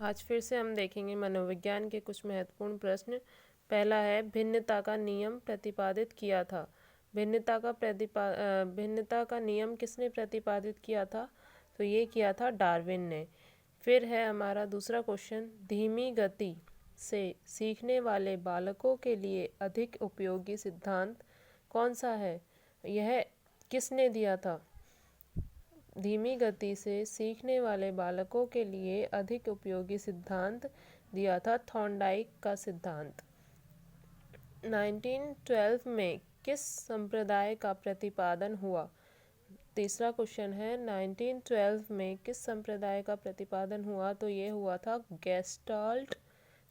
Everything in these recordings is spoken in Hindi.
आज फिर से हम देखेंगे मनोविज्ञान के कुछ महत्वपूर्ण प्रश्न। पहला है, भिन्नता का नियम प्रतिपादित किया था। भिन्नता का नियम किसने प्रतिपादित किया था? तो ये किया था डार्विन ने। फिर है हमारा दूसरा क्वेश्चन, धीमी गति से सीखने वाले बालकों के लिए अधिक उपयोगी सिद्धांत कौन सा है? यह किसने दिया था? धीमी गति से सीखने वाले बालकों के लिए अधिक उपयोगी सिद्धांत दिया था थॉर्नडाइक का सिद्धांत। 1912 में किस संप्रदाय का प्रतिपादन हुआ? तीसरा क्वेश्चन है, 1912 में किस संप्रदाय का प्रतिपादन हुआ? तो ये हुआ था गेस्टाल्ट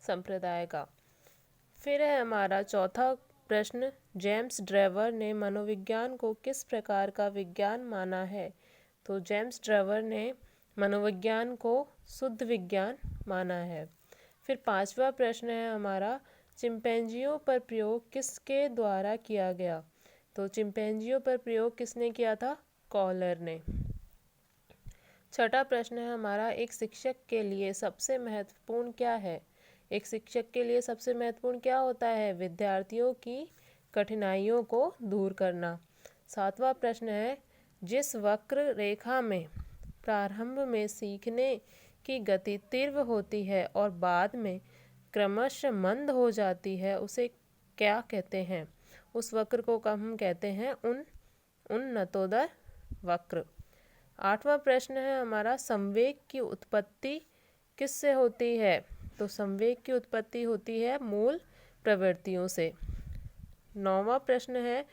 संप्रदाय का। फिर है हमारा चौथा प्रश्न, जेम्स ड्रेवर ने मनोविज्ञान को किस प्रकार का विज्ञान माना है? तो जेम्स ड्रेवर ने मनोविज्ञान को शुद्ध विज्ञान माना है। फिर पांचवा प्रश्न है हमारा, चिंपैंजियों पर प्रयोग किसके द्वारा किया गया? तो चिंपैंजियों पर प्रयोग किसने किया था? कॉलर ने। छठा प्रश्न है हमारा, एक शिक्षक के लिए सबसे महत्वपूर्ण क्या है? एक शिक्षक के लिए सबसे महत्वपूर्ण क्या होता है? विद्यार्थियों की कठिनाइयों को दूर करना। सातवां प्रश्न है, जिस वक्र रेखा में प्रारंभ में सीखने की गति तीव्र होती है और बाद में क्रमशः मंद हो जाती है, उसे क्या कहते हैं? उस वक्र को हम कहते हैं उन्नतोदर वक्र। आठवां प्रश्न है हमारा, संवेग की उत्पत्ति किससे होती है? तो संवेग की उत्पत्ति होती है मूल प्रवृत्तियों से। नौवां प्रश्न है,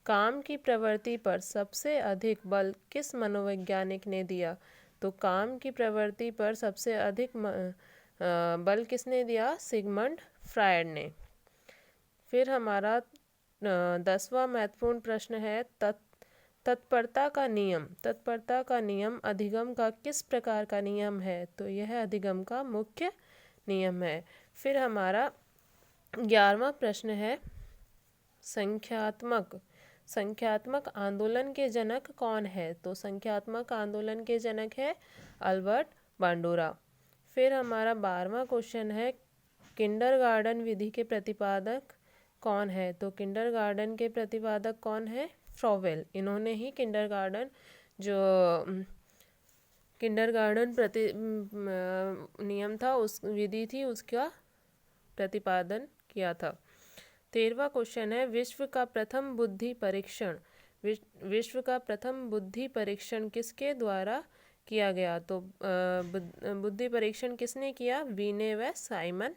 काम की प्रवृत्ति पर सबसे अधिक बल किस मनोवैज्ञानिक ने दिया? तो काम की प्रवृत्ति पर सबसे अधिक बल किसने दिया? सिगमंड फ्रायड ने। फिर हमारा 10वां महत्वपूर्ण प्रश्न है, तत्परता का नियम। तत्परता का नियम अधिगम का किस प्रकार का नियम है? तो यह अधिगम का मुख्य नियम है। फिर हमारा 11वां प्रश्न है, संख्यात्मक आंदोलन के जनक कौन है? तो संख्यात्मक आंदोलन के जनक है अल्बर्ट बांडुरा। फिर हमारा 12वां क्वेश्चन है, किंडरगार्टन विधि के प्रतिपादक कौन है? तो किंडरगार्टन के प्रतिपादक कौन है? फ्रोवेल। इन्होंने ही किंडरगार्टन नियम था, उस विधि थी, उसका प्रतिपादन किया था। 13वां क्वेश्चन है, विश्व का प्रथम बुद्धि परीक्षण किसके द्वारा किया गया? तो बुद्धि परीक्षण किसने किया? वीने व साइमन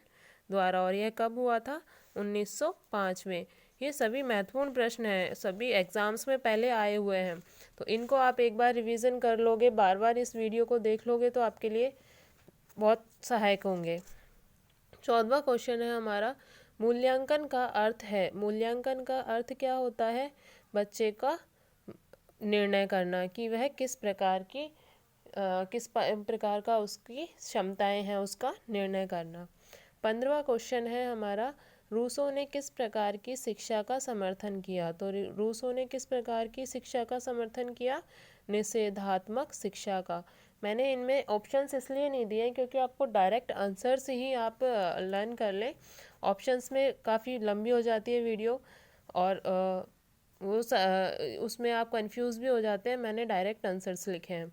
द्वारा। और यह कब हुआ था? 1905 में। ये सभी महत्वपूर्ण प्रश्न हैं, सभी एग्जाम्स में पहले आए हुए हैं, तो इनको आप एक बार रिवीजन कर लोगे, बार बार इस वीडियो को देख लोगे तो आपके लिए बहुत सहायक होंगे। 14वां क्वेश्चन है हमारा, मूल्यांकन का अर्थ है। मूल्यांकन का अर्थ क्या होता है? बच्चे का निर्णय करना कि वह किस प्रकार का उसकी क्षमताएं हैं, उसका निर्णय करना। 15वां क्वेश्चन है हमारा, रूसो ने किस प्रकार की शिक्षा का समर्थन किया? तो रूसो ने किस प्रकार की शिक्षा का समर्थन किया? निषेधात्मक शिक्षा का। मैंने इनमें ऑप्शंस इसलिए नहीं दिए क्योंकि आपको डायरेक्ट आंसर से ही आप लर्न कर लें। ऑप्शंस में काफ़ी लंबी हो जाती है वीडियो और उसमें आप कंफ्यूज भी हो जाते हैं। मैंने डायरेक्ट आंसर्स लिखे हैं।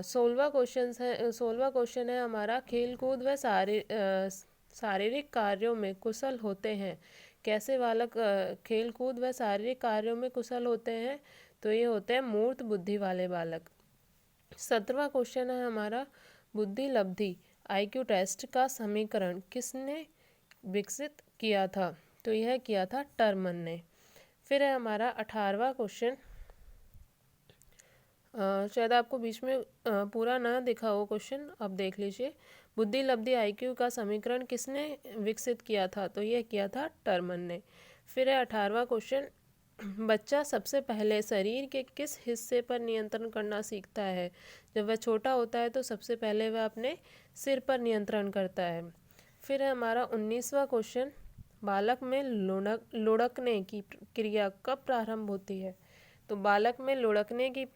16वां क्वेश्चन है हमारा, खेलकूद व शारीरिक कार्यों में कुशल होते हैं। कैसे बालक खेलकूद व शारीरिक कार्यों में कुशल होते हैं? तो ये होते हैं मूर्त बुद्धि वाले बालक। 17वां क्वेश्चन है हमारा, बुद्धि लब्धि IQ टेस्ट का समीकरण किसने विकसित किया था? तो यह किया था टर्मन ने। फिर है हमारा 18वां क्वेश्चन, शायद आपको बीच में पूरा ना दिखा हो क्वेश्चन, अब देख लीजिए। बुद्धि लब्धि IQ का समीकरण किसने विकसित किया था? तो यह किया था टर्मन ने। फिर है 18वां क्वेश्चन, बच्चा सबसे पहले शरीर के किस हिस्से पर नियंत्रण करना सीखता है? जब वह छोटा होता है तो सबसे पहले वह अपने सिर पर नियंत्रण करता है। फिर है हमारा 19वां क्वेश्चन, बालक में लुढ़कने की क्रिया कब प्रारंभ होती है? तो बालक में लुढ़कने की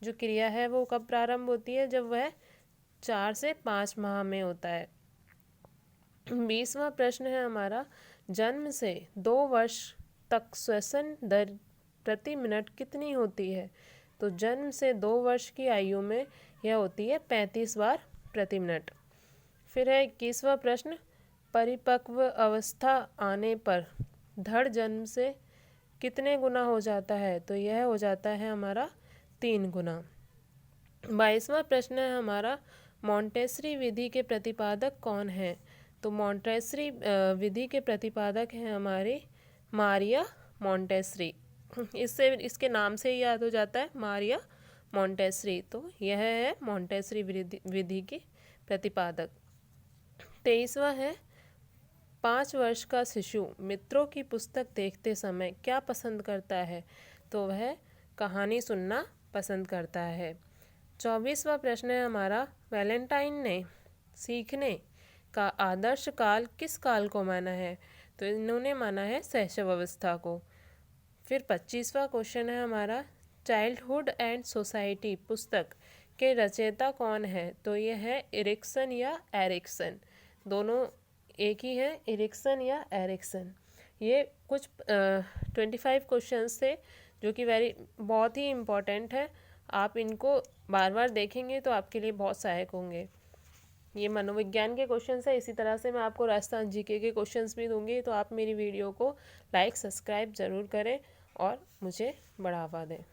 जो क्रिया है वो कब प्रारंभ होती है? जब वह 4 से 5 माह में होता है। 20वां प्रश्न है हमारा, जन्म से 2 वर्ष तक श्वसन दर प्रति मिनट कितनी होती है? तो जन्म से 2 वर्ष की आयु में यह होती है 35 बार प्रति मिनट। फिर है 21वां प्रश्न, परिपक्व अवस्था आने पर धड़ जन्म से कितने गुना हो जाता है? तो यह हो जाता है हमारा 3 गुना। 22वां प्रश्न है हमारा, मॉन्टेसरी विधि के प्रतिपादक कौन है? तो मॉन्टेसरी विधि के प्रतिपादक हैं हमारे मारिया मॉन्टेसरी। इसके नाम से ही याद हो जाता है, मारिया मॉन्टेसरी। तो यह है मॉन्टेसरी विधि के प्रतिपादक। 23वां है, 5 वर्ष का शिशु मित्रों की पुस्तक देखते समय क्या पसंद करता है? तो वह कहानी सुनना पसंद करता है। 24वां प्रश्न है हमारा, वैलेंटाइन ने सीखने का आदर्श काल किस काल को माना है? तो इन्होंने माना है शैशव अवस्था को। फिर 25वां क्वेश्चन है हमारा, चाइल्डहुड एंड सोसाइटी पुस्तक के रचयिता कौन है? तो यह है एरिक्सन या एरिक्सन, दोनों एक ही है, एरिक्सन या एरिक्सन। ये कुछ 25 क्वेश्चंस थे जो कि बहुत ही इम्पोर्टेंट है। आप इनको बार बार देखेंगे तो आपके लिए बहुत सहायक होंगे। ये मनोविज्ञान के क्वेश्चंस है, इसी तरह से मैं आपको राजस्थान जीके के क्वेश्चंस भी दूंगी। तो आप मेरी वीडियो को लाइक सब्सक्राइब ज़रूर करें और मुझे बढ़ावा दें।